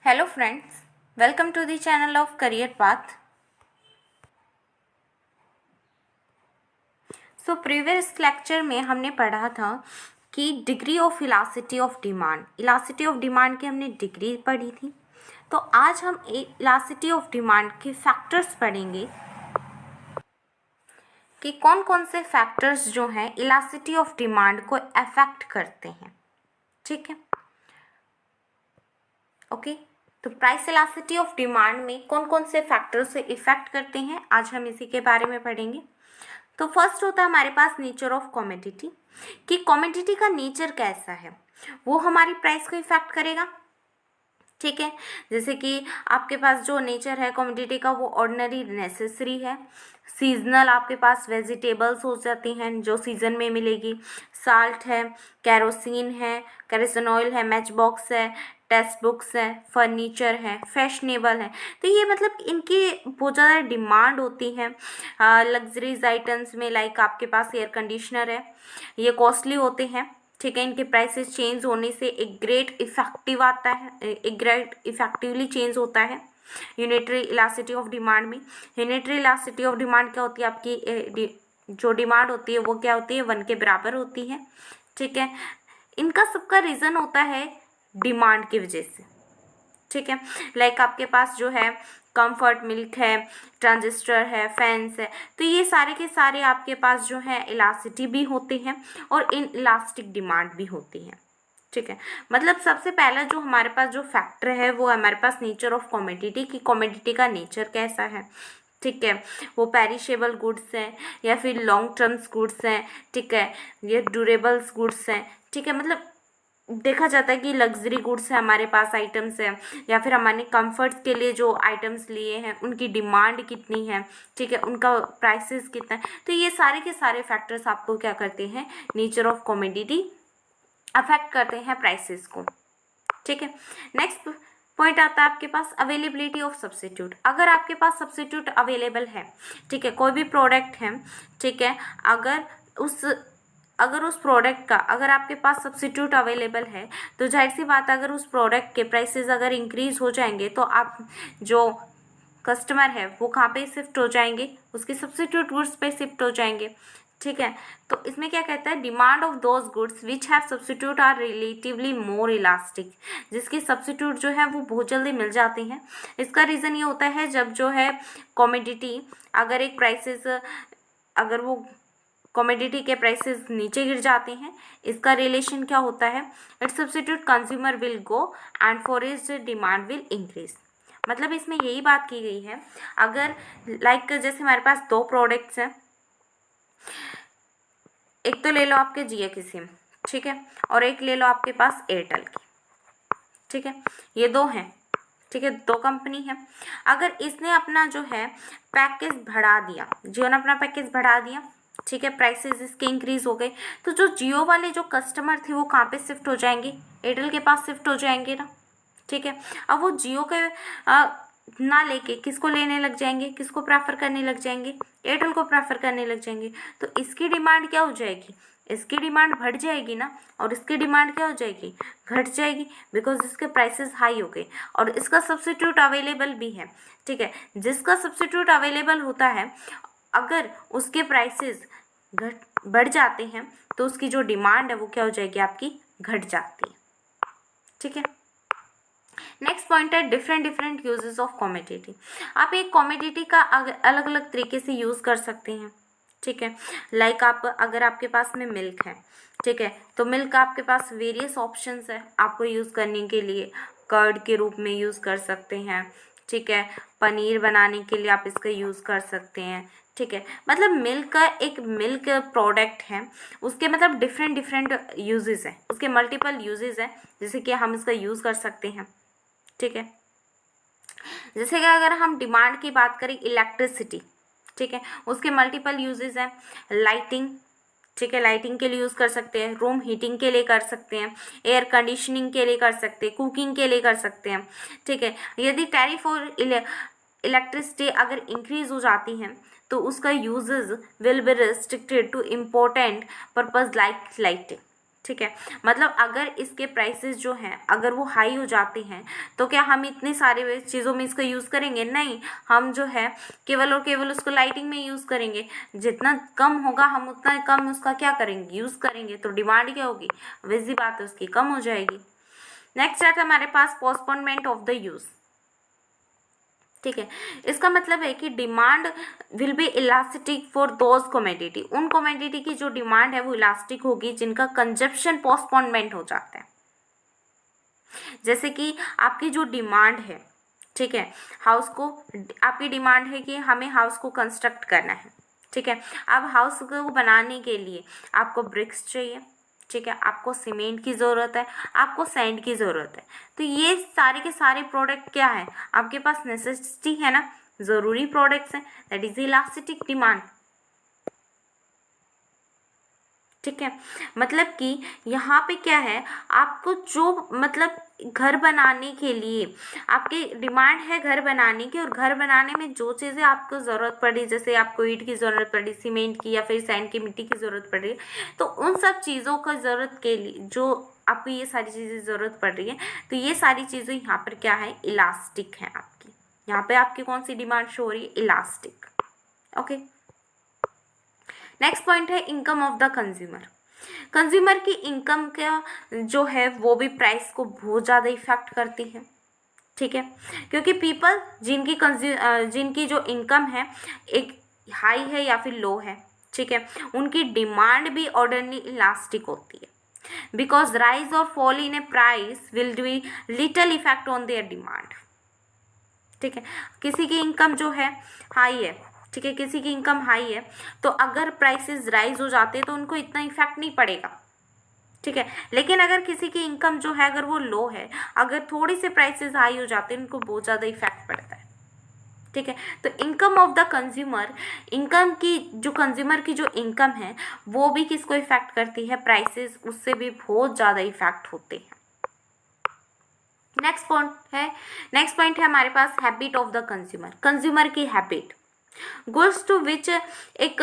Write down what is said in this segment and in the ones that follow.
Hello friends, welcome to the channel of Career Path. Previous lecture में हमने पढ़ा था कि degree of elasticity of demand की हमने डिग्री पढ़ी थी। तो आज हम इलास्टिसिटी ऑफ डिमांड के फैक्टर्स पढ़ेंगे कि कौन कौन से फैक्टर्स जो हैं इलास्टिसिटी ऑफ डिमांड को अफेक्ट करते हैं। ठीक है, ओके। तो प्राइस इलास्टिसिटी ऑफ डिमांड में कौन कौन से फैक्टर्स से इफेक्ट करते हैं, आज हम इसी के बारे में पढ़ेंगे। तो फर्स्ट होता है हमारे पास नेचर ऑफ कमोडिटी, कि कमोडिटी का नेचर कैसा है, वो हमारी प्राइस को इफेक्ट करेगा। ठीक है, जैसे कि आपके पास जो नेचर है कमोडिटी का वो ऑर्डिनरी नेसेसरी है, सीजनल आपके पास वेजिटेबल्स हो जाती हैं जो सीजन में मिलेगी, साल्ट है, कैरोसिन है, कैरोसिन ऑयल है, मैच बॉक्स है, टेक्स्ट बुक्स है, फर्नीचर है, फैशनेबल है। तो ये मतलब इनकी बहुत ज़्यादा डिमांड होती है। लग्जरीज आइटम्स में लाइक आपके पास एयर कंडीशनर है, ये कॉस्टली होते हैं। ठीक है, इनके प्राइसेस चेंज होने से एक ग्रेट इफेक्टिव आता है, एक ग्रेट इफेक्टिवली चेंज होता है यूनिटरी इलास्टिसिटी ऑफ डिमांड में। यूनिटरी इलास्टिसिटी ऑफ डिमांड क्या होती है, आपकी जो डिमांड होती है वो क्या होती है, 1 के बराबर होती है। ठीक है, इनका सबका रीज़न होता है डिमांड की वजह से। ठीक है, लाइक आपके पास जो है कंफर्ट मिल्क है, ट्रांजिस्टर है, फैंस है, तो ये सारे के सारे आपके पास जो है इलास्टिसिटी भी होते हैं और इन इलास्टिक डिमांड भी होती है। ठीक है, मतलब सबसे पहला जो हमारे पास जो फैक्टर है वो हमारे पास नेचर ऑफ कमोडिटी, की कमोडिटी का नेचर कैसा है। ठीक है, वो पेरिशेबल गुड्स हैं या फिर लॉन्ग टर्म्स गुड्स हैं। ठीक है, ये ड्यूरेबल्स गुड्स हैं। ठीक है, मतलब देखा जाता है कि लग्जरी गुड्स है हमारे पास आइटम्स है, या फिर हमारे कंफर्ट्स के लिए जो आइटम्स लिए हैं उनकी डिमांड कितनी है। ठीक है, उनका प्राइसेस कितना है। तो ये सारे के सारे फैक्टर्स आपको क्या करते हैं, नेचर ऑफ कमोडिटी अफेक्ट करते हैं प्राइसेस को। ठीक है, नेक्स्ट पॉइंट आता है आपके पास अवेलेबिलिटी ऑफ सब्स्टिट्यूट। अगर आपके पास सब्स्टिट्यूट अवेलेबल है, ठीक है, कोई भी प्रोडक्ट है, ठीक है, अगर उस प्रोडक्ट का अगर आपके पास सब्स्टिट्यूट अवेलेबल है तो जाहिर सी बात है अगर उस प्रोडक्ट के प्राइसेस अगर इंक्रीज हो जाएंगे तो आप जो कस्टमर है वो कहाँ पे शिफ्ट हो जाएंगे, उसके सब्स्टिट्यूट गुड्स पे शिफ्ट हो जाएंगे। ठीक है, तो इसमें क्या कहता है, demand of those goods which have substitute are relatively more elastic, जिसके सब्स्टिट्यूट जो है वो बहुत जल्दी मिल जाते हैं। इसका रीज़न ये होता है जब जो है कमोडिटी अगर एक प्राइसेस अगर वो कमोडिटी के प्राइसेस नीचे गिर जाते हैं, इसका रिलेशन क्या होता है, it's substitute consumer will go and for is demand will increase. मतलब इसमें यही बात की गई है, अगर लाइक जैसे हमारे पास 2 प्रोडक्ट्स हैं, एक तो ले लो आपके जियो की सिम, ठीक है, और एक ले लो आपके पास एयरटेल की। ठीक है, ये 2 हैं। ठीक है, 2 कंपनी है। अगर इसने अपना जो है पैकेज बढ़ा दिया, जियो ने अपना पैकेज बढ़ा दिया, ठीक है, प्राइसेस इसके इंक्रीज हो गए, तो जो जियो वाले जो कस्टमर थे वो कहाँ पे शिफ्ट हो जाएंगे, एयरटेल के पास शिफ्ट हो जाएंगे ना। ठीक है, अब वो जियो के ना लेके किसको लेने लग जाएंगे, किसको प्रेफर करने लग जाएंगे, एयरटेल को प्रेफर करने लग जाएंगे। तो इसकी डिमांड क्या हो जाएगी, इसकी डिमांड बढ़ जाएगी ना, और इसकी डिमांड क्या हो जाएगी, घट जाएगी, बिकॉज इसके प्राइसेस हाई हो गए और इसका सब्स्टिट्यूट अवेलेबल भी है। ठीक है, जिसका सब्स्टिट्यूट अवेलेबल होता है अगर उसके प्राइसेस बढ़ जाते हैं तो उसकी जो डिमांड है वो क्या हो जाएगी, आपकी घट जाती है। ठीक है, नेक्स्ट पॉइंट है डिफरेंट यूजेस ऑफ कमोडिटी। आप एक कमोडिटी का अलग अलग तरीके से यूज़ कर सकते हैं। ठीक है, लाइक आप अगर आपके पास में मिल्क है, ठीक है, तो मिल्क आपके पास वेरियस ऑप्शंस है आपको यूज़ करने के लिए, कर्ड के रूप में यूज़ कर सकते हैं। ठीक है, पनीर बनाने के लिए आप इसका यूज़ कर सकते हैं। ठीक है, मतलब मिल्क का एक मिल्क प्रोडक्ट है, उसके मतलब डिफरेंट यूजेस हैं, उसके मल्टीपल यूजेस हैं, जैसे कि हम इसका यूज़ कर सकते हैं। ठीक है, जैसे कि अगर हम डिमांड की बात करें इलेक्ट्रिसिटी, ठीक है, उसके मल्टीपल यूजेस हैं, लाइटिंग, ठीक है, लाइटिंग के लिए यूज़ कर सकते हैं, रूम हीटिंग के लिए कर सकते हैं, एयर कंडीशनिंग के लिए कर सकते हैं, कुकिंग के लिए कर सकते हैं। ठीक है, यदि टैरिफ और इलेक्ट्रिसिटी अगर इंक्रीज हो जाती हैं तो उसका uses will be restricted to important purpose like lighting. ठीक है, मतलब अगर इसके प्राइसेस जो हैं अगर वो हाई हो जाते हैं तो क्या हम इतनी सारी चीज़ों में इसका यूज़ करेंगे? नहीं, हम जो है केवल और केवल उसको लाइटिंग में यूज़ करेंगे। जितना कम होगा हम उतना कम उसका क्या करेंगे? यूज़ करेंगे। तो डिमांड क्या होगी? वैसी बात है, उसकी कम हो जाएगी। नेक्स्ट आता है हमारे पास पोस्टपोनमेंट ऑफ द यूज़। ठीक है, इसका मतलब है कि demand will B elastic for those commodity, उन कमोडिटी की जो डिमांड है वो इलास्टिक होगी जिनका कंजप्शन पोस्टपोनमेंट हो जाता है। जैसे कि आपकी जो डिमांड है, ठीक है, हाउस को, आपकी डिमांड है कि हमें हाउस को कंस्ट्रक्ट करना है, ठीक है। अब हाउस को बनाने के लिए आपको ब्रिक्स चाहिए, ठीक है, आपको सीमेंट की ज़रूरत है, आपको सैंड की ज़रूरत है। तो ये सारे के सारे प्रोडक्ट क्या है आपके पास? नेसेसिटी है ना, ज़रूरी प्रोडक्ट्स हैं, दैट इज इलास्टिक डिमांड। ठीक है, मतलब कि यहाँ पे क्या है, आपको जो मतलब घर बनाने के लिए आपकी डिमांड है घर बनाने की, और घर बनाने में जो चीज़ें आपको ज़रूरत पड़ी, जैसे आपको ईंट की ज़रूरत पड़ी, सीमेंट की, या फिर सैंड की, मिट्टी की ज़रूरत पड़ रही है, तो उन सब चीज़ों का ज़रूरत के लिए जो आपको ये सारी चीज़ें ज़रूरत पड़ रही है, तो ये सारी चीज़ें यहाँ पर क्या है? इलास्टिक है आपकी। यहाँ पे आपकी कौन सी डिमांड शो हो रही है? इलास्टिक। ओके, नेक्स्ट पॉइंट है income of the consumer. Consumer की इनकम का जो है वो भी प्राइस को बहुत ज़्यादा इफेक्ट करती है। ठीक है, क्योंकि पीपल जिनकी जो इनकम है एक हाई है या फिर लो है, ठीक है, उनकी डिमांड भी ऑर्डिनरी इलास्टिक होती है। बिकॉज राइज और fall in A price will do little effect on their demand. ठीक है, किसी की इनकम जो है हाई है, ठीक है, किसी की इनकम हाई है, तो अगर प्राइसेस राइज हो जाते हैं तो उनको इतना इफेक्ट नहीं पड़ेगा। ठीक है, लेकिन अगर किसी की इनकम जो है अगर वो लो है, अगर थोड़ी से प्राइसेस हाई हो जाते हैं उनको बहुत ज़्यादा इफेक्ट पड़ता है। ठीक है, तो income of the consumer, income की जो कंज्यूमर की जो इनकम है वो भी किसको इफेक्ट करती है? प्राइसेस उससे भी बहुत ज़्यादा इफेक्ट होते हैं। नेक्स्ट पॉइंट है हमारे पास habit of the consumer. Consumer की हैबिट, गुड्स टू विच एक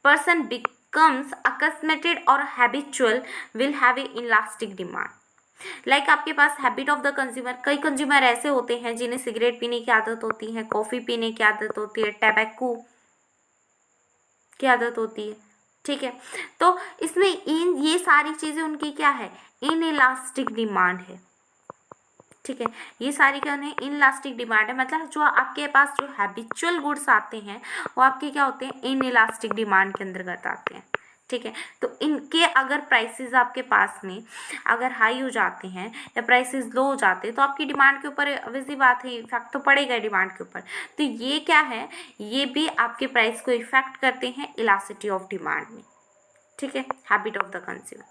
पर्सन बिकम्स अकस्मेटेड और habitual will have a elastic demand. Like आपके पास हैबिट ऑफ द कंज्यूमर, कई कंज्यूमर ऐसे होते हैं जिन्हें सिगरेट पीने की आदत होती है, कॉफ़ी पीने की आदत होती है, टैबैको की आदत होती है। ठीक है, तो इसमें ये सारी चीज़ें उनकी क्या है? इन इलास्टिक डिमांड है। ठीक है, ये सारी क्या है? इनइलास्टिक डिमांड है। मतलब जो आपके पास जो हैबिचुअल गुड्स आते हैं वो आपके क्या होते हैं? इनइलास्टिक डिमांड के अंतर्गत आते हैं। ठीक है, तो इनके अगर प्राइसेस आपके पास में अगर हाई हो जाते हैं या प्राइसेस लो हो जाते हैं तो आपकी डिमांड के ऊपर वैसी बात है इफेक्ट तो पड़ेगा डिमांड के ऊपर। तो ये क्या है? ये भी आपके प्राइस को इफेक्ट करते हैं इलास्टिसिटी ऑफ डिमांड में। ठीक है, habit of the consumer.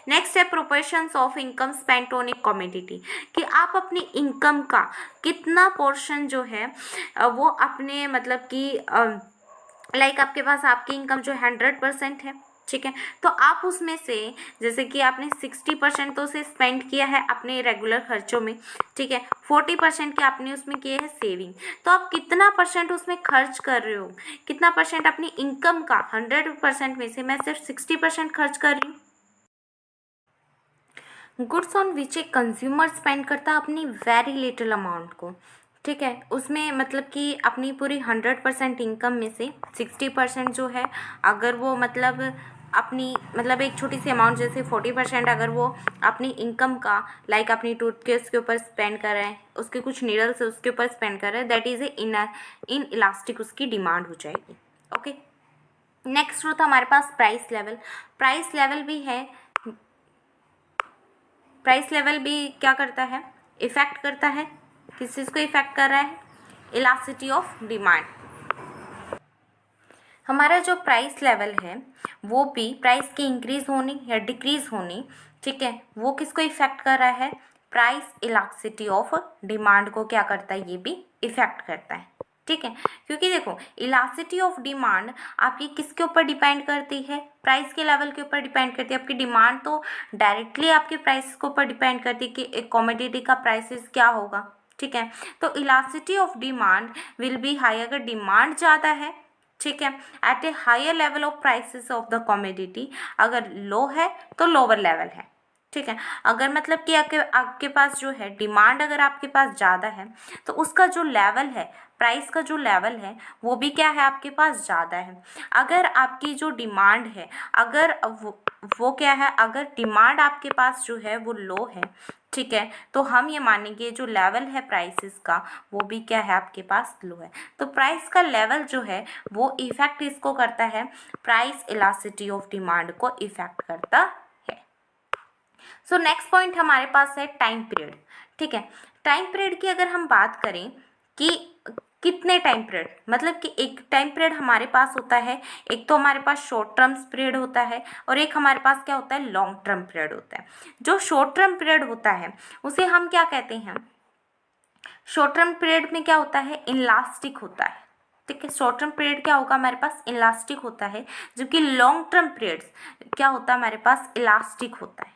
Next है proportions of income spent on a commodity, कि आप अपनी इनकम का कितना पोर्शन जो है वो अपने मतलब कि लाइक आपके पास आपकी इनकम जो 100% है, ठीक है, तो आप उसमें से जैसे कि आपने 60% तो उसे स्पेंड किया है अपने रेगुलर खर्चों में, ठीक है, 40% के आपने उसमें किए हैं सेविंग, तो आप कितना परसेंट उसमें खर्च कर रहे हो? कितना परसेंट अपनी इनकम का 100% में से मैं सिर्फ 60% खर्च कर रही हूँ। Goods on which a consumer spend करता है अपनी वेरी लिटिल अमाउंट को, ठीक है, उसमें मतलब कि अपनी पूरी 100% इनकम में से 60% जो है अगर वो मतलब अपनी मतलब एक छोटी सी अमाउंट जैसे 40% अगर वो अपनी इनकम का लाइक अपनी टूथपेस्ट के ऊपर स्पेंड कर रहे हैं, उसके कुछ नीडल्स उसके ऊपर स्पेंड कर रहे हैं, that is a in elastic उसकी डिमांड हो जाएगी। ओके, नेक्स्ट होता हमारे पास प्राइस लेवल। प्राइस लेवल भी है, प्राइस लेवल भी क्या करता है? इफेक्ट करता है। किस चीज़ को इफेक्ट कर रहा है? Elasticity of demand. हमारा जो प्राइस लेवल है वो भी प्राइस की इंक्रीज होने या डिक्रीज होने, ठीक है, वो किसको इफेक्ट कर रहा है? प्राइस इलास्टिसिटी ऑफ डिमांड को क्या करता है? ये भी इफेक्ट करता है। ठीक है, क्योंकि देखो इलास्टिसिटी ऑफ डिमांड आपकी किसके ऊपर डिपेंड करती है? प्राइस के लेवल के ऊपर डिपेंड करती है। आपकी डिमांड तो डायरेक्टली आपके प्राइस के ऊपर डिपेंड करती है कि एक कमोडिटी का प्राइसेस क्या होगा। ठीक है, तो elasticity of demand will be high, अगर डिमांड ज़्यादा है, ठीक है, at a higher level of prices of the commodity, अगर लो है तो लोअर लेवल है। ठीक है। अगर मतलब कि आपके पास जो है डिमांड अगर आपके पास ज़्यादा है तो उसका जो लेवल है, प्राइस का जो लेवल है वो भी क्या है, आपके पास ज़्यादा है। अगर आपकी जो डिमांड है, अगर वो क्या है, अगर डिमांड आपके पास जो है वो लो है, ठीक है, तो हम ये मानेंगे जो लेवल है प्राइसेस का वो भी क्या है, आपके पास लो है। तो प्राइस का लेवल जो है वो इफेक्ट इसको करता है, प्राइस इलास्टिसिटी ऑफ डिमांड को इफेक्ट करता है। सो नेक्स्ट पॉइंट हमारे पास है टाइम पीरियड। ठीक है, टाइम पीरियड की अगर हम बात करें कि कितने टाइम पीरियड, मतलब कि एक टाइम पीरियड हमारे पास होता है, एक तो हमारे पास शॉर्ट टर्म पीरियड होता है और एक हमारे पास क्या होता है, लॉन्ग टर्म पीरियड होता है। जो शॉर्ट टर्म पीरियड होता है उसे हम क्या कहते हैं, शॉर्ट टर्म पीरियड में क्या होता है, इलास्टिक होता है। ठीक है, शॉर्ट टर्म पीरियड क्या होगा, हमारे पास इलास्टिक होता है, जबकि लॉन्ग टर्म पीरियड्स क्या होता है, हमारे पास इलास्टिक होता है।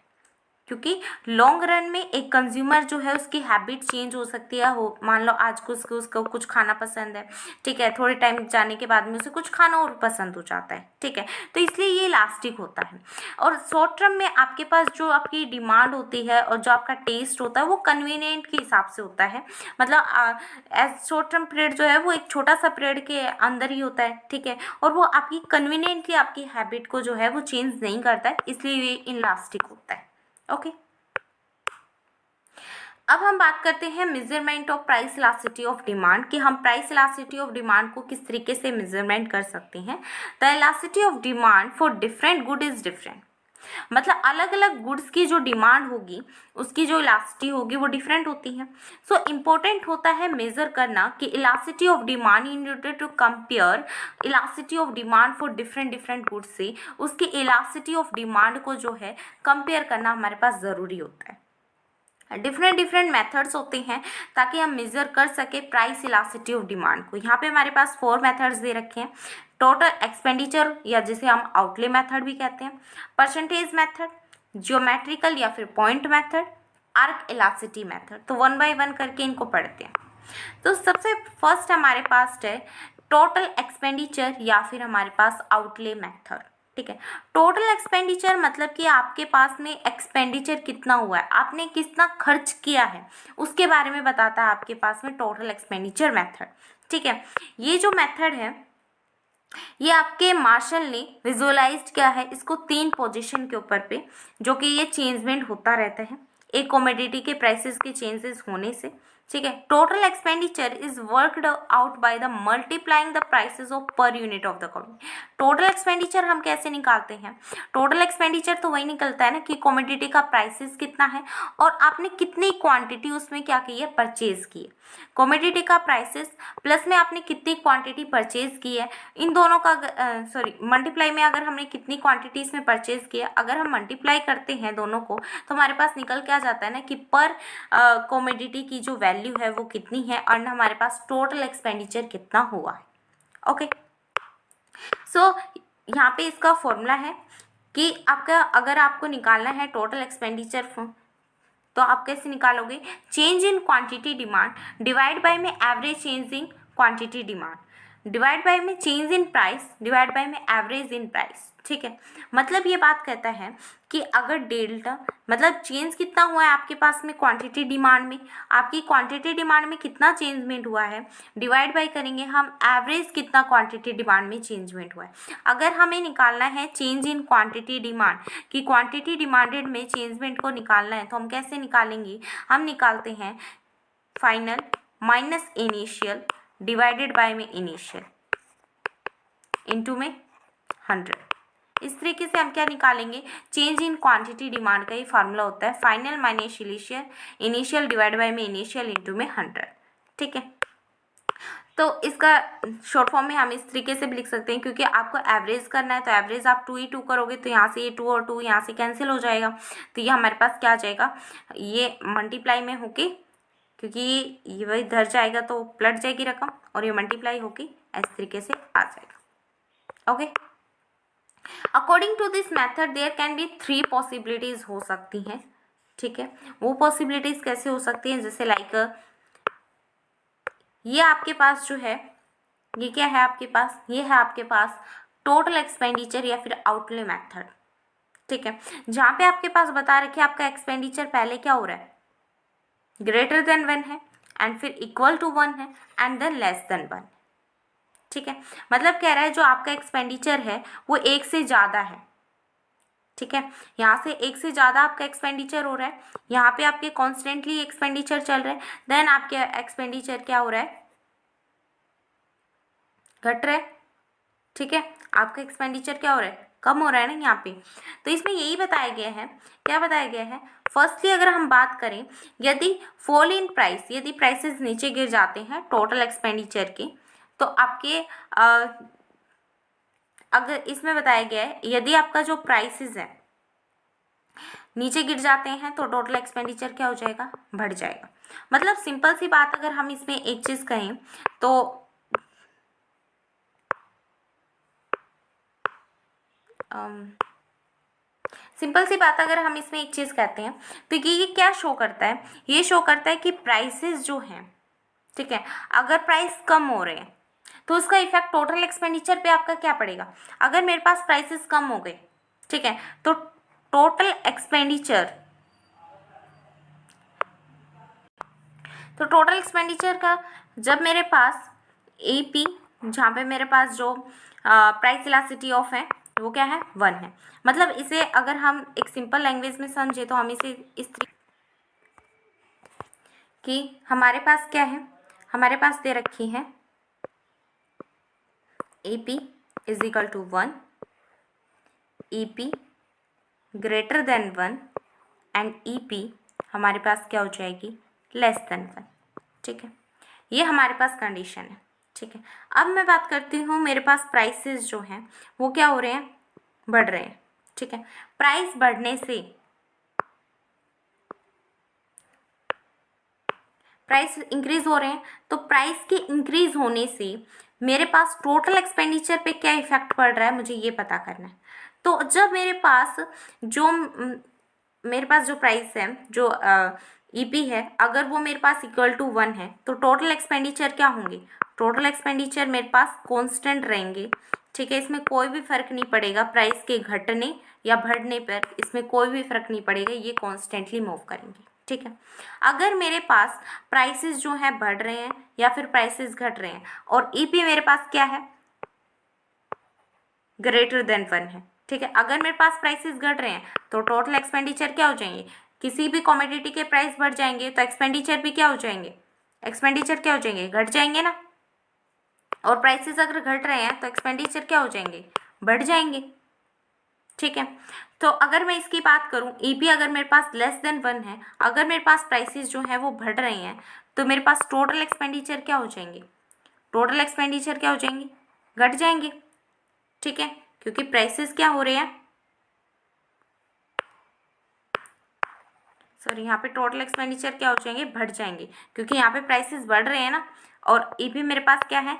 क्योंकि लॉन्ग रन में एक कंज्यूमर जो है उसकी हैबिट चेंज हो सकती है। हो मान लो आज को उसको कुछ खाना पसंद है, ठीक है, थोड़े टाइम जाने के बाद में उसे कुछ खाना और पसंद हो जाता है, ठीक है, तो इसलिए ये इलास्टिक होता है। और शॉर्ट टर्म में आपके पास जो आपकी डिमांड होती है और जो आपका टेस्ट होता है वो कन्वीनियंट के हिसाब से होता है। मतलब एज शॉर्ट टर्म पीरियड जो है वो एक छोटा सा पीरियड के अंदर ही होता है, ठीक है, और वो आपकी कन्वीनियंटली आपकी हैबिट को जो है वो चेंज नहीं करता है, इसलिए ये इलास्टिक होता है। ओके, अब हम बात करते हैं measurement of price elasticity of demand, कि हम प्राइस इलास्टिसिटी ऑफ डिमांड को किस तरीके से मेजरमेंट कर सकते हैं। The elasticity of demand for different good is different, मतलब अलग अलग गुड्स की जो डिमांड होगी उसकी जो इलास्टिसिटी होगी वो डिफरेंट होती है। सो इम्पोर्टेंट होता है मेजर करना कि elasticity of demand in order to compare elasticity of demand for different different goods से उसकी इलास्टिसिटी ऑफ डिमांड को जो है कंपेयर करना हमारे पास ज़रूरी होता है। डिफरेंट डिफरेंट मेथड्स होते हैं ताकि हम मेजर कर सके प्राइस इलास्टिसिटी ऑफ डिमांड को। यहाँ पे हमारे पास 4 मेथड्स दे रखे हैं, टोटल एक्सपेंडिचर या जिसे हम आउटले मेथड भी कहते हैं, परसेंटेज मेथड, जियोमेट्रिकल या फिर point method, arc elasticity method. तो 1 बाय 1 करके इनको पढ़ते हैं। तो सबसे फर्स्ट हमारे पास है टोटल एक्सपेंडिचर या फिर हमारे पास आउटले मेथड। ठीक है, टोटल एक्सपेंडिचर मतलब कि आपके पास में एक्सपेंडिचर कितना हुआ है, आपने कितना खर्च किया है उसके बारे में बताता है आपके पास में टोटल एक्सपेंडिचर मेथड। ठीक है, ये जो मेथड है ये आपके मार्शल ने विजुअलाइज्ड किया है इसको 3 पोजीशन के ऊपर पे, जो कि ये चेंजमेंट होता रहता है एक कमोडिटी के प्राइसेस के चेंजेस होने से। ठीक है, total expenditure is worked out by the multiplying the prices of per unit of the commodity. Total expenditure हम कैसे निकालते हैं, टोटल एक्सपेंडिचर तो वही निकलता है ना कि कमोडिटी का प्राइसेस कितना है और आपने कितनी क्वांटिटी उसमें क्या की है, परचेज की है। कमोडिटी का प्राइसेस प्लस में आपने कितनी क्वांटिटी परचेज की है, इन दोनों का मल्टीप्लाई में अगर हमने कितनी क्वांटिटी इसमें परचेज की है, अगर हम मल्टीप्लाई करते हैं दोनों को तो हमारे पास निकल के आ जाता है ना कि पर कमोडिटी की जो वैल्यू है वो कितनी है और हमारे पास टोटल एक्सपेंडिचर कितना हुआ है। ओके, सो यहाँ पे इसका फॉर्मूला है कि आपका अगर आपको निकालना है टोटल एक्सपेंडिचर तो आप कैसे निकालोगे, change in quantity demand divide by में average change in quantity demand divide by में change in price divide by में एवरेज इन प्राइस। ठीक है, मतलब ये बात कहता है कि अगर डेल्टा मतलब चेंज कितना हुआ है आपके पास में क्वांटिटी डिमांड में, आपकी क्वांटिटी डिमांड में कितना चेंजमेंट हुआ है, डिवाइड बाय करेंगे हम एवरेज कितना क्वांटिटी डिमांड में चेंजमेंट हुआ है। अगर हमें निकालना है चेंज इन क्वांटिटी डिमांड कि क्वांटिटी डिमांडेड में चेंजमेंट को निकालना है तो हम कैसे निकालेंगे, हम निकालते हैं final minus initial divided by में इनिशियल इनटू में 100। इस तरीके से हम क्या निकालेंगे, चेंज इन क्वांटिटी डिमांड का ये फार्मूला होता है final minus initial divide by में इनिशियल इनटू में 100। ठीक है, तो इसका शॉर्ट फॉर्म में हम इस तरीके से भी लिख सकते हैं क्योंकि आपको एवरेज करना है तो एवरेज आप 2 ही 2 करोगे तो यहाँ से ये 2 और 2 यहाँ से कैंसिल हो जाएगा, तो ये हमारे पास क्या आ जाएगा, ये मल्टीप्लाई में होके क्योंकि ये वही इधर जाएगा तो पलट जाएगी रकम और ये मल्टीप्लाई होके इस तरीके से आ जाएगा। Okay, according to this method there can be 3 possibilities हो सकती हैं। ठीक है, वो पॉसिबिलिटीज कैसे हो सकती हैं, जैसे लाइक ये आपके पास जो है ये क्या है आपके पास, ये है आपके पास टोटल एक्सपेंडिचर या फिर आउटले मेथड। ठीक है, जहाँ पे आपके पास बता रखे आपका एक्सपेंडिचर पहले क्या हो रहा है, ग्रेटर देन 1 है, एंड फिर इक्वल टू 1 है, एंड देन लेस देन 1। ठीक है, मतलब कह रहा है जो आपका एक्सपेंडिचर है वो 1 से ज़्यादा है। ठीक है, यहाँ से 1 से ज़्यादा आपका एक्सपेंडिचर हो रहा है, यहाँ पे आपके कॉन्स्टेंटली एक्सपेंडिचर चल रहा है, देन आपके एक्सपेंडिचर क्या हो रहा है, घट रहा है। ठीक है, आपका एक्सपेंडिचर क्या हो रहा है, कम हो रहा है ना यहाँ पे। तो इसमें यही बताया गया है, क्या बताया गया है, फर्स्टली अगर हम बात करें, यदि फॉल इन प्राइस, यदि प्राइसेस नीचे गिर जाते हैं टोटल एक्सपेंडिचर के, तो आपके अगर इसमें बताया गया है यदि आपका जो प्राइसेस है नीचे गिर जाते हैं तो टोटल एक्सपेंडिचर क्या हो जाएगा, बढ़ जाएगा। मतलब सिंपल सी बात अगर हम इसमें एक चीज़ कहें तो सिंपल सी बात अगर हम इसमें एक चीज़ कहते हैं तो ये क्या शो करता है, ये शो करता है कि प्राइसेस जो हैं, ठीक है, अगर प्राइस कम हो रहे हैं तो उसका इफेक्ट टोटल एक्सपेंडिचर पे आपका क्या पड़ेगा। अगर मेरे पास प्राइसेस कम हो गए, ठीक है, तो टोटल एक्सपेंडिचर, तो टोटल एक्सपेंडिचर का जब मेरे पास एपी, जहाँ पे मेरे पास जो प्राइस इलास्टिसिटी ऑफ है वो क्या है, 1 है। मतलब इसे अगर हम एक सिंपल लैंग्वेज में समझे तो हम इसे इस तरीके कि हमारे पास क्या है, हमारे पास दे रखी है AP is equal to 1, EP greater than 1 and EP हमारे पास क्या हो जाएगी, लेस देन 1। ठीक है, ये हमारे पास कंडीशन है। ठीक है, अब मैं बात करती हूँ, मेरे पास प्राइसेस जो हैं वो क्या हो रहे हैं, बढ़ रहे हैं। ठीक है, प्राइस बढ़ने से, प्राइस इंक्रीज हो रहे हैं, तो प्राइस के इंक्रीज होने से मेरे पास टोटल एक्सपेंडिचर पे क्या इफेक्ट पड़ रहा है मुझे ये पता करना है। तो जब मेरे पास जो प्राइस है, जो ईपी है, अगर वो मेरे पास इक्वल टू 1 है तो टोटल एक्सपेंडिचर क्या होंगे, टोटल एक्सपेंडिचर मेरे पास कांस्टेंट रहेंगे। ठीक है, इसमें कोई भी फर्क नहीं पड़ेगा, प्राइस के घटने या बढ़ने पर इसमें कोई भी फर्क नहीं पड़ेगा, ये कॉन्स्टेंटली मूव करेंगे। ठीक है, अगर मेरे पास प्राइसेस जो हैं बढ़ रहे हैं या फिर प्राइसेस घट रहे हैं और ईपी मेरे पास क्या है, ग्रेटर देन 1 है। ठीक है, अगर मेरे पास प्राइसेस घट रहे हैं तो टोटल एक्सपेंडिचर क्या हो जाएंगे, किसी भी कमोडिटी के प्राइस बढ़ जाएंगे तो एक्सपेंडिचर भी क्या हो जाएंगे, एक्सपेंडिचर क्या हो जाएंगे, घट जाएंगे ना। और प्राइसेस अगर घट रहे हैं तो एक्सपेंडिचर क्या हो जाएंगे, बढ़ जाएंगे। ठीक है, तो अगर मैं इसकी बात करूं, ईपी अगर मेरे पास लेस देन 1 है, अगर मेरे पास प्राइसेस जो है वो बढ़ रहे हैं तो मेरे पास टोटल एक्सपेंडिचर क्या हो जाएंगे, टोटल एक्सपेंडिचर क्या हो जाएंगे, घट जाएंगे। ठीक है, क्योंकि प्राइसेस क्या हो रहे हैं, सॉरी, यहाँ पे टोटल एक्सपेंडिचर क्या हो जाएंगे, बढ़ जाएंगे, क्योंकि यहाँ पे प्राइसेस बढ़ रहे हैं ना। और ईपी मेरे पास क्या है,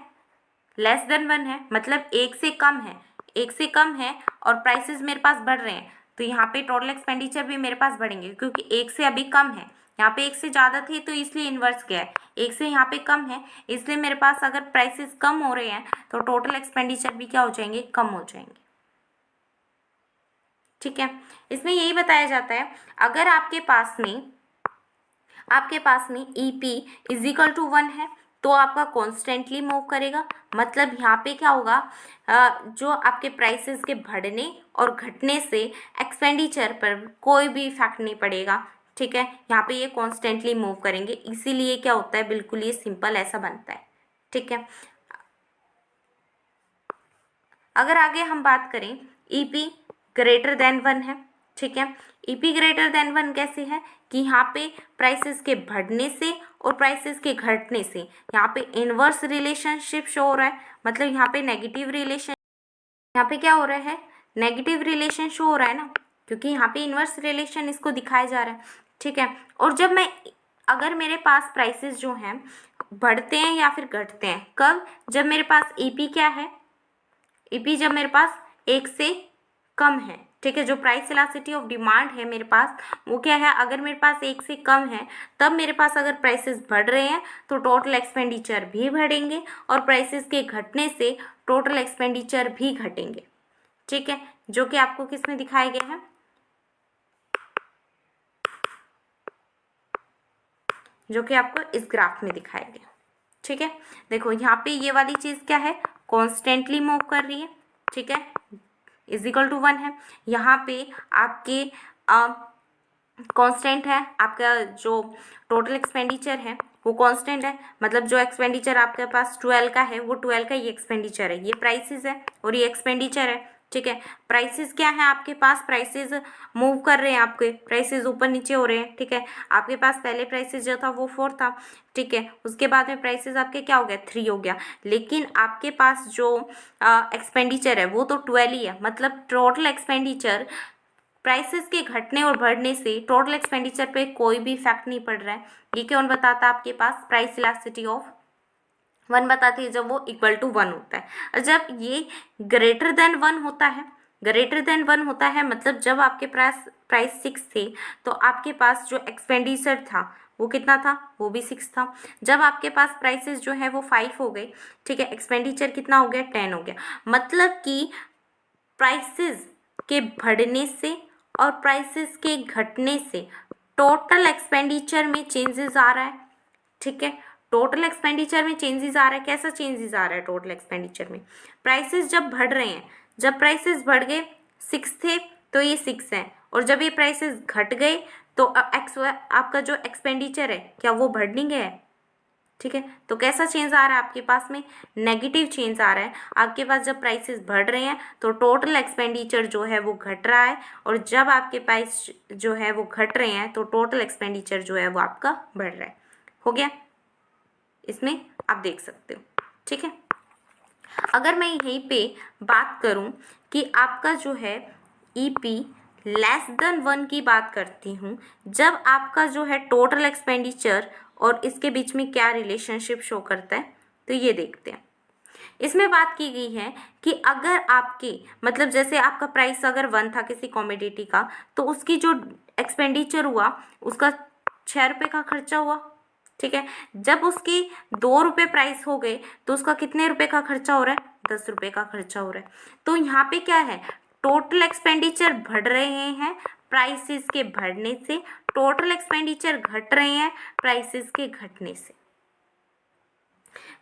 लेस देन 1 है, मतलब 1 से कम है, 1 से कम है और प्राइसेस मेरे पास बढ़ रहे हैं, तो यहाँ पे टोटल एक्सपेंडिचर भी मेरे पास बढ़ेंगे, क्योंकि 1 से अभी कम है, यहाँ पे 1 से ज़्यादा थी तो इसलिए इन्वर्स गया है, 1 से यहाँ पे कम है, इसलिए मेरे पास अगर प्राइसेस कम हो रहे हैं तो टोटल एक्सपेंडिचर भी क्या हो जाएंगे, कम हो जाएंगे। ठीक है, इसमें यही बताया जाता है, अगर आपके पास में ईपी इज इक्वल टू 1 है तो आपका कॉन्स्टेंटली मूव करेगा। मतलब यहाँ पे क्या होगा, जो आपके प्राइसेस के बढ़ने और घटने से एक्सपेंडिचर पर कोई भी इफेक्ट नहीं पड़ेगा। ठीक है, यहाँ पे ये कॉन्स्टेंटली मूव करेंगे, इसीलिए क्या होता है, बिल्कुल ये सिंपल ऐसा बनता है। ठीक है, अगर आगे हम बात करें, ईपी ग्रेटर देन 1 है। ठीक है, ईपी ग्रेटर देन 1 कैसे है कि यहाँ पे प्राइसेस के बढ़ने से और प्राइसेस के घटने से यहाँ पे इनवर्स रिलेशनशिप शो हो रहा है, मतलब यहाँ पे नेगेटिव रिलेशन, यहाँ पे क्या हो रहा है, नेगेटिव रिलेशन शो हो रहा है ना, क्योंकि यहाँ पे इनवर्स रिलेशन इसको दिखाया जा रहा है। ठीक है, और जब मैं, अगर मेरे पास प्राइसेस जो हैं बढ़ते हैं या फिर घटते हैं, कब, जब मेरे पास ईपी क्या है, ईपी जब मेरे पास 1 से कम है। ठीक है, जो प्राइस इलास्टिसिटी ऑफ डिमांड है मेरे पास वो क्या है, अगर मेरे पास 1 से कम है तब मेरे पास अगर प्राइसेस बढ़ रहे हैं तो टोटल एक्सपेंडिचर भी बढ़ेंगे और प्राइसेस के घटने से टोटल एक्सपेंडिचर भी घटेंगे। ठीक है, जो कि आपको किस में दिखाया गया है, जो कि आपको इस ग्राफ में दिखाया गया। ठीक है, देखो यहाँ पे ये वाली चीज़ क्या है, कॉन्स्टेंटली मूव कर रही है। ठीक है, इज इक्वल टू 1 है। यहाँ पे आपके कांस्टेंट है, आपका जो टोटल एक्सपेंडिचर है वो कांस्टेंट है, मतलब जो एक्सपेंडिचर आपके पास 12 का है वो 12 का ये एक्सपेंडिचर है, ये प्राइसेस है और ये एक्सपेंडिचर है। ठीक है, प्राइसेस क्या है आपके पास, प्राइसेस मूव कर रहे हैं, आपके प्राइसेस ऊपर नीचे हो रहे हैं। ठीक है, आपके पास पहले प्राइसेस जो था वो 4 था। ठीक है, उसके बाद में प्राइसेस आपके क्या हो गया, 3 हो गया, लेकिन आपके पास जो एक्सपेंडिचर है वो तो 12 ही है, मतलब टोटल एक्सपेंडिचर प्राइसेस के घटने और बढ़ने से टोटल एक्सपेंडिचर पे कोई भी इफेक्ट नहीं पड़ रहा है। ये कौन बताता है आपके पास, प्राइस इलास्टिसिटी ऑफ 1 बताती है जब वो इक्वल टू 1 होता है। और जब ये ग्रेटर देन 1 होता है, ग्रेटर देन 1 होता है मतलब जब आपके प्राइस 6 थे तो आपके पास जो एक्सपेंडिचर था वो कितना था, वो भी 6 था। जब आपके पास प्राइसेस जो है वो 5 हो गए, ठीक है, एक्सपेंडिचर कितना हो गया, 10 हो गया। मतलब कि प्राइसेस के बढ़ने से और प्राइसेस के घटने से टोटल एक्सपेंडिचर में चेंजेस आ रहा है। ठीक है, टोटल एक्सपेंडिचर में चेंजेस आ रहा है। कैसा चेंजेस आ रहा है टोटल एक्सपेंडिचर में, प्राइसेस जब बढ़ रहे हैं, जब प्राइसेस बढ़ गए 6 थे तो ये 6 हैं, और जब ये प्राइसेस घट गए तो आपका जो एक्सपेंडिचर है क्या वो बढ़ने गया है। ठीक है, तो कैसा चेंज आ रहा है आपके पास में, नेगेटिव चेंज आ रहा है। आपके पास जब प्राइसेस बढ़ रहे हैं तो टोटल एक्सपेंडिचर जो है वो घट रहा है, और जब आपके प्राइस जो है वो घट रहे हैं तो टोटल एक्सपेंडिचर जो है वो आपका बढ़ रहा है। हो गया, इसमें आप देख सकते हो। ठीक है, अगर मैं यहीं पे बात करूं कि आपका जो है ईपी लेस देन 1 की बात करती हूँ, जब आपका जो है टोटल एक्सपेंडिचर और इसके बीच में क्या रिलेशनशिप शो करता है, तो ये देखते हैं। इसमें बात की गई है कि अगर आपके मतलब जैसे आपका प्राइस अगर 1 था किसी कॉमोडिटी का, तो उसकी जो एक्सपेंडिचर हुआ उसका 6 रुपये का खर्चा हुआ। ठीक है, जब उसकी 2 रुपये प्राइस हो गए तो उसका कितने रुपए का खर्चा हो रहा है, 10 रुपये का खर्चा हो रहा है। तो यहाँ पे क्या है, टोटल एक्सपेंडिचर बढ़ रहे हैं प्राइसेस के बढ़ने से, टोटल एक्सपेंडिचर घट रहे हैं प्राइसेस के घटने से।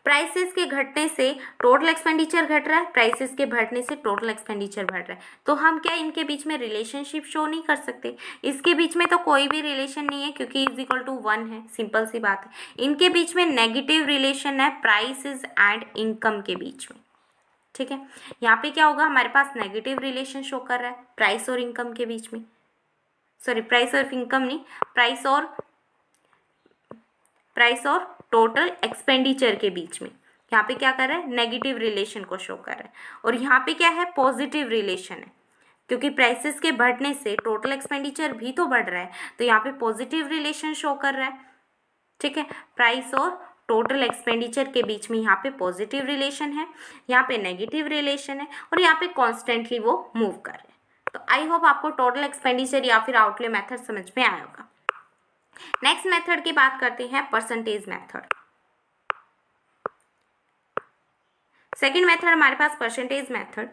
प्राइसेस के घटने से टोटल एक्सपेंडिचर घट रहा है, प्राइसेस के बढ़ने से टोटल एक्सपेंडिचर बढ़ रहा है। तो हम क्या इनके बीच में रिलेशनशिप शो नहीं कर सकते, इसके बीच में तो कोई भी रिलेशन नहीं है क्योंकि इज इक्वल टू 1 है, सिंपल सी बात है। इनके बीच में नेगेटिव रिलेशन है प्राइसेस एंड इनकम के बीच में। ठीक है, यहाँ पे क्या होगा, हमारे पास नेगेटिव रिलेशन शो कर रहा है प्राइस और इनकम के बीच में, सॉरी प्राइस और इनकम नहीं, प्राइस और टोटल एक्सपेंडिचर के बीच में। यहाँ पे क्या कर रहा है, नेगेटिव रिलेशन को शो कर रहा है, और यहाँ पे क्या है, पॉजिटिव रिलेशन है, क्योंकि प्राइसेस के बढ़ने से टोटल एक्सपेंडिचर भी तो बढ़ रहा है, तो यहाँ पे पॉजिटिव रिलेशन शो कर रहा है। ठीक है, प्राइस और टोटल एक्सपेंडिचर के बीच में यहाँ पे पॉजिटिव रिलेशन है, यहाँ पे नेगेटिव रिलेशन है, और यहाँ पे कॉन्स्टेंटली वो मूव कर रहे हैं। तो आई होप आपको टोटल एक्सपेंडिचर या फिर आउटले मेथड समझ में आया होगा। नेक्स्ट मेथड की बात करते हैं, परसेंटेज मेथड। सेकेंड मेथड हमारे पास परसेंटेज मेथड।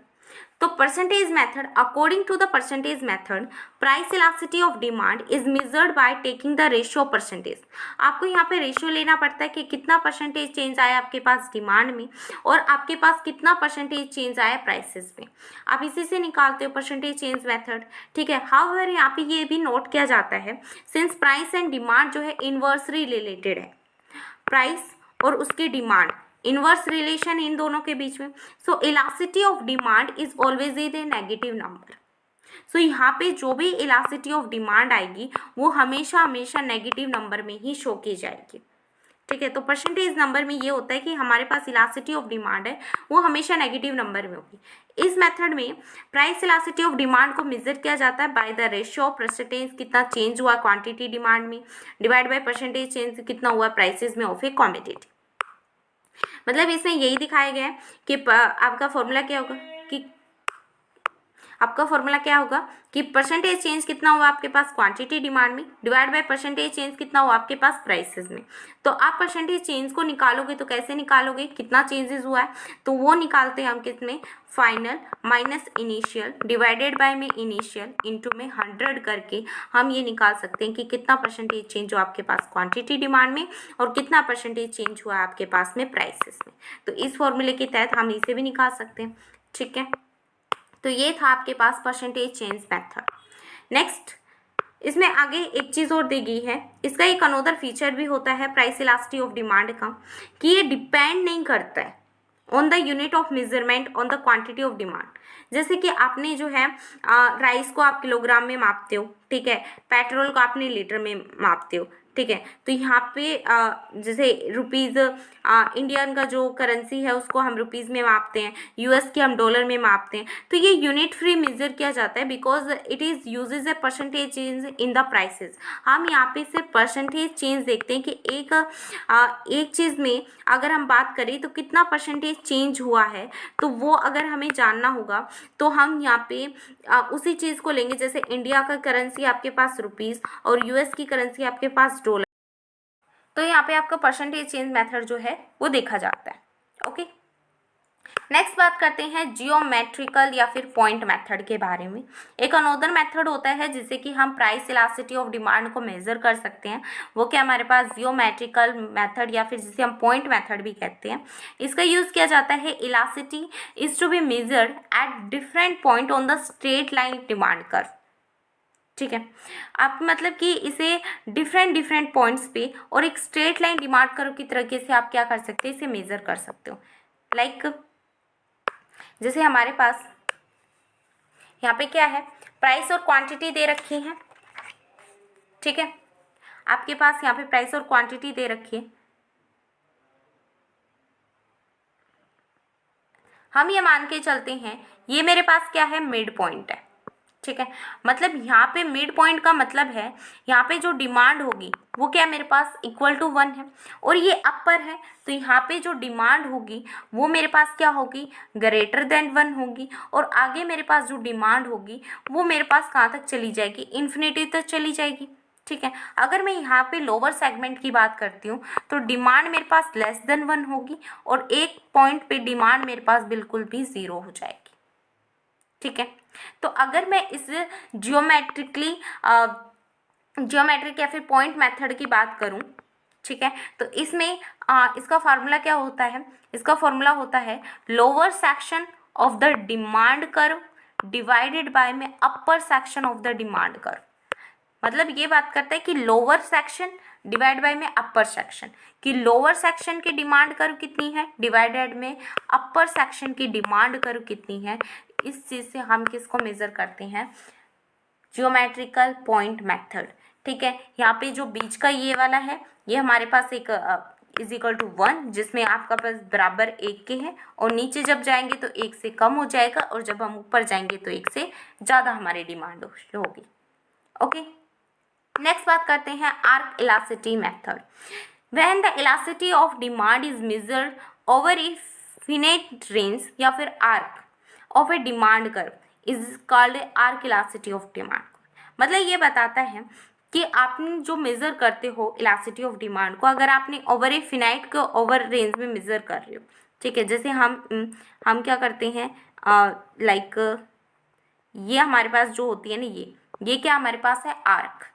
तो percentage method, according to the percentage method price elasticity of demand is measured by taking the ratio percentage. आपको यहाँ पे रेशियो लेना पड़ता है कि कितना परसेंटेज चेंज आया आपके पास डिमांड में और आपके पास कितना परसेंटेज चेंज आया प्राइसेस में। आप इसी से निकालते हो परसेंटेज चेंज मेथड। ठीक है, हाउएवर यहाँ पे ये भी नोट किया जाता है, सिंस प्राइस एंड डिमांड जो है इनवर्सली रिलेटेड है, प्राइस और उसकी डिमांड इनवर्स रिलेशन इन दोनों के बीच में, so elasticity of demand is always is a negative number. So यहाँ पे जो भी इलास्टिसिटी ऑफ डिमांड आएगी वो हमेशा हमेशा नेगेटिव नंबर में ही शो की जाएगी। ठीक है, तो परसेंटेज नंबर में ये होता है कि हमारे पास इलास्टिसिटी ऑफ डिमांड है वो हमेशा नेगेटिव नंबर में होगी। इस मेथड में प्राइस इलास्टिसिटी ऑफ डिमांड को मेजर किया जाता है by the ratio of percentage, कितना चेंज हुआ क्वांटिटी डिमांड में, डिवाइड बाय परसेंटेज चेंज कितना हुआ प्राइसेस में ऑफ ए कमोडिटी। मतलब इसमें यही दिखाया गया है कि आपका फॉर्मूला क्या होगा कि आपका फॉर्मूला क्या होगा कि परसेंटेज चेंज कितना हुआ आपके पास क्वांटिटी डिमांड में डिवाइड बाय परसेंटेज चेंज कितना हुआ आपके पास प्राइसेस में। तो आप परसेंटेज चेंज को निकालोगे तो कैसे निकालोगे, कितना चेंजेस हुआ है, तो वो निकालते हैं हम किसमें, final minus initial divided by में इनिशियल इंटू में 100 करके हम ये निकाल सकते हैं कि कितना परसेंटेज चेंज हुआ आपके पास क्वांटिटी डिमांड में और कितना परसेंटेज चेंज हुआ आपके पास में प्राइसेस में। तो इस फॉर्मूले के तहत हम इसे भी निकाल सकते हैं। ठीक है, तो ये था आपके पास परसेंटेज चेंज मेथड। नेक्स्ट इसमें आगे एक चीज़ और दी गई है, इसका एक अनोदर फीचर भी होता है प्राइस इलास्टिसिटी ऑफ डिमांड का, कि ये डिपेंड नहीं करता है on the unit of measurement on the quantity of demand. जैसे कि आपने जो है राइस को आप किलोग्राम में मापते हो, ठीक है, पेट्रोल को आपने लीटर में मापते हो, ठीक है, तो यहाँ पे जैसे रुपीज़ इंडियन का जो करेंसी है उसको हम रुपीज़ में मापते हैं, यूएस की हम डॉलर में मापते हैं, तो ये यूनिट फ्री मेजर किया जाता है because it is usage a percentage change in the prices. हम यहाँ पे सिर्फ परसेंटेज चेंज देखते हैं कि एक चीज़ में अगर हम बात करें तो कितना परसेंटेज चेंज हुआ है, तो वो अगर हमें जानना होगा तो हम यहाँ पे उसी चीज़ को लेंगे। जैसे इंडिया का करेंसी आपके पास रुपीज़ और यूएस की करेंसी आपके पास डॉलर, तो यहाँ पे आपका परसेंटेज चेंज मेथड जो है वो देखा जाता है। ओके, नेक्स्ट बात करते हैं जियोमेट्रिकल या फिर पॉइंट मेथड के बारे में। एक अनोदर मेथड होता है जिससे कि हम प्राइस इलास्टिसिटी ऑफ डिमांड को मेजर कर सकते हैं, वो क्या हमारे पास जियोमेट्रिकल मेथड या फिर जिसे हम पॉइंट मेथड भी कहते हैं। इसका यूज़ किया जाता है, elasticity is to be measured at different point on the straight line demand curve. ठीक है, आप मतलब कि इसे डिफरेंट पॉइंट्स पे और एक स्ट्रेट लाइन डिमांड कर्व की तरीके से आप क्या कर सकते हैं, इसे मेजर कर सकते हो। लाइक जैसे हमारे पास यहाँ पे क्या है, प्राइस और क्वांटिटी दे रखी है। ठीक है, आपके पास यहाँ पे प्राइस और क्वांटिटी दे रखी है। हम ये मान के चलते हैं ये मेरे पास क्या है, मिड पॉइंट है। ठीक है, मतलब यहाँ पे मिड पॉइंट का मतलब है यहाँ पे जो डिमांड होगी वो क्या मेरे पास इक्वल टू 1 है और ये अपर है, तो यहाँ पे जो डिमांड होगी वो मेरे पास क्या होगी, ग्रेटर देन 1 होगी। और आगे मेरे पास जो डिमांड होगी वो मेरे पास कहाँ तक चली जाएगी, इन्फिनिटी तक चली जाएगी। ठीक है, अगर मैं यहाँ पे लोअर सेगमेंट की बात करती हूँ तो डिमांड मेरे पास लेस देन 1 होगी और एक पॉइंट पे डिमांड मेरे पास बिल्कुल भी 0 हो जाएगी। ठीक है, तो अगर मैं इस जियोमेट्रिक या फिर पॉइंट मेथड की बात करूं, ठीक है, तो इसमें इसका फार्मूला क्या होता है, इसका फार्मूला होता है lower section of the demand curve divided by में upper section of the demand curve. मतलब ये बात करता है कि लोअर सेक्शन डिवाइड बाय में अपर सेक्शन, कि लोअर सेक्शन की डिमांड कर्व कितनी है डिवाइडेड में अपर सेक्शन की डिमांड कर्व कितनी है। इस चीज़ से हम किसको मेज़र करते हैं, जियोमेट्रिकल पॉइंट मेथड। ठीक है, यहाँ पे जो बीच का ये वाला है ये हमारे पास एक इज इक्वल टू 1 जिसमें आपका पास बराबर 1 के है और नीचे जब जाएंगे तो 1 से कम हो जाएगा और जब हम ऊपर जाएंगे तो 1 से ज़्यादा हमारी डिमांड होगी। ओके, नेक्स्ट बात करते हैं arc elasticity method. When the elasticity of demand is measured over A finite range या फिर arc of A demand curve is called arc elasticity of demand. मतलब ये बताता है कि आपने जो मेज़र करते हो इलास्टिसिटी ऑफ डिमांड को, अगर आपने ओवर ए फिनाइट को ओवर रेंज में मेज़र कर रहे हो, ठीक है, जैसे हम क्या करते हैं लाइक ये हमारे पास जो होती है ना ये क्या हमारे पास है आर्क।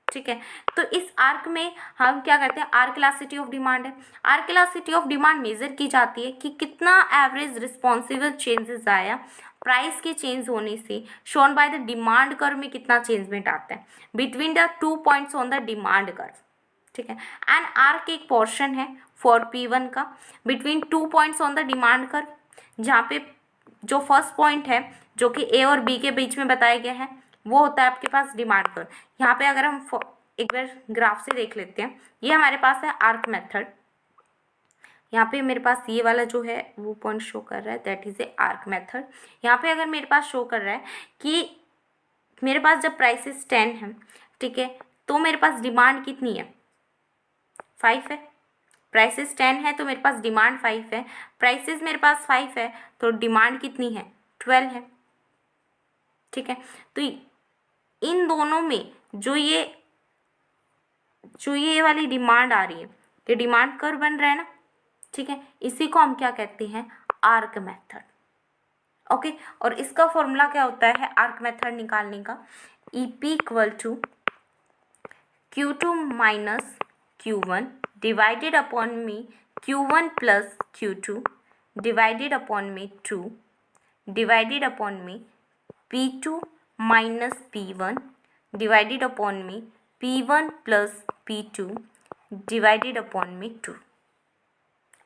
ठीक है, तो इस आर्क में हम क्या करते हैं, आर्क इलास्टिसिटी ऑफ डिमांड है। Arc elasticity of demand measure की जाती है कि कितना एवरेज रिस्पॉन्सिबल चेंजेस आया प्राइस के चेंज होने से, shown by the demand curve में कितना चेंजमेंट आता है between the 2 points on the demand curve. ठीक है, एंड आर्क एक पोर्शन है फॉर P1 का between 2 points on the demand curve, जहाँ पे जो फर्स्ट पॉइंट है जो कि A और B के बीच में बताया गया है वो होता है आपके पास डिमांड कर्व। यहाँ पे अगर हम एक बार ग्राफ से देख लेते हैं, ये हमारे पास है आर्क मेथड। यहाँ पे मेरे पास ये वाला जो है वो पॉइंट शो कर रहा है, that is a arc method. यहाँ पे अगर मेरे पास शो कर रहा है कि मेरे पास जब प्राइसेस 10 है, ठीक है, तो मेरे पास डिमांड कितनी है 5 है। प्राइसेस 10 है तो मेरे पास डिमांड 5 है, प्राइसेस मेरे पास 5 है तो डिमांड कितनी है 12 है। ठीक है। तो इन दोनों में जो ये वाली डिमांड आ रही है, ये डिमांड कर्व बन रहा है ना, ठीक है। इसी को हम क्या कहते हैं, आर्क मेथड। ओके, और इसका फॉर्मूला क्या होता है आर्क मेथड निकालने का, EP equal to Q2 minus Q1 divided upon में Q1 plus Q2 divided upon में 2 डिवाइडेड अपॉन में P2 minus P1 divided upon में P1 plus P2 divided upon में 2।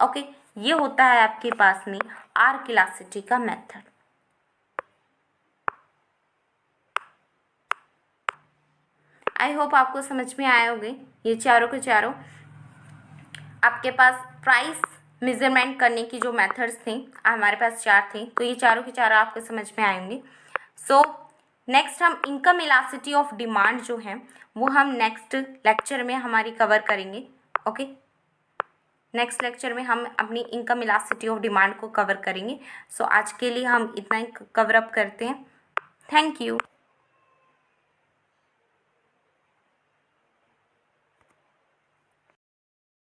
ओके, ये होता है आपके पास में आर्क इलास्टिसिटी का मेथड। आई होप आपको समझ में आए होंगे। ये चारों के चारों आपके पास प्राइस मेजरमेंट करने की जो मेथड्स थे, हमारे पास 4 थे, तो ये चारों के चारों आपको समझ में आएंगे। सो नेक्स्ट हम इनकम इलास्टिसिटी ऑफ डिमांड जो है वो हम नेक्स्ट लेक्चर में हमारी कवर करेंगे। ओके, नेक्स्ट लेक्चर में हम अपनी इनकम इलास्टिसिटी ऑफ डिमांड को कवर करेंगे। सो आज के लिए हम इतना ही कवर अप करते हैं। Thank you.